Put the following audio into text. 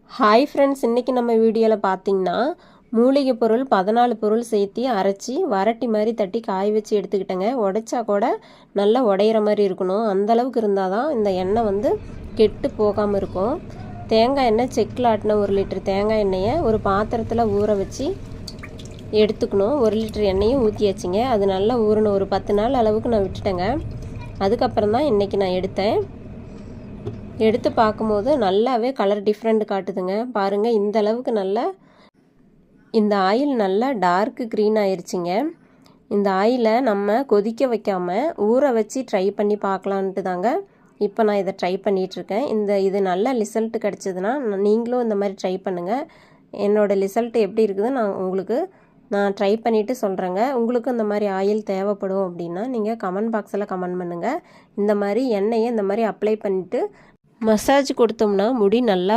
Hi friends, இன்றைக்கி நம்ம வீடியோவில் பார்த்தீங்கன்னா மூலிகை பொருள் 14 பொருள் சேர்த்து அரைச்சி வரட்டி மாதிரி தட்டி காய வச்சு எடுத்துக்கிட்டேங்க. உடைச்சா கூட நல்லா உடையிற மாதிரி இருக்கணும். அந்தளவுக்கு இருந்தால் தான் இந்த எண்ணெய் வந்து கெட்டு போகாமல் இருக்கும். தேங்காய் எண்ணெய் செக்கில் ஆட்டின 1 லிட்டர் தேங்காய் எண்ணெயை ஒரு பாத்திரத்தில் ஊற வச்சு எடுத்துக்கணும். 1 லிட்டர் எண்ணெயும் ஊற்றியாச்சுங்க. அது நல்லா ஊறணும். ஒரு 10 நாள் அளவுக்கு நான் விட்டுட்டேங்க. அதுக்கப்புறம் தான் இன்றைக்கி நான் எடுத்து பார்க்கும்போது நல்லாவே கலர் டிஃப்ரெண்ட் காட்டுதுங்க. பாருங்கள், இந்த அளவுக்கு நல்லா இந்த ஆயில் நல்லா டார்க் க்ரீன் ஆயிடுச்சிங்க. இந்த ஆயிலை நம்ம கொதிக்க வைக்காமல் ஊற வச்சு ட்ரை பண்ணி பார்க்கலான்ட்டு தாங்க இப்போ நான் இதை ட்ரை பண்ணிகிட்ருக்கேன். இது நல்ல ரிசல்ட் கிடச்சிதுன்னா நீங்களும் இந்த மாதிரி ட்ரை பண்ணுங்கள். என்னோடய ரிசல்ட் எப்படி இருக்குது நான் ட்ரை பண்ணிவிட்டு சொல்கிறேங்க. உங்களுக்கும் இந்த மாதிரி ஆயில் தேவைப்படும் அப்படின்னா நீங்கள் கமெண்ட் பாக்ஸில் கமெண்ட் பண்ணுங்கள். இந்த மாதிரி எண்ணெயை இந்த மாதிரி அப்ளை பண்ணிவிட்டு மசாஜ் கொடுத்தோம்னா முடி நல்லா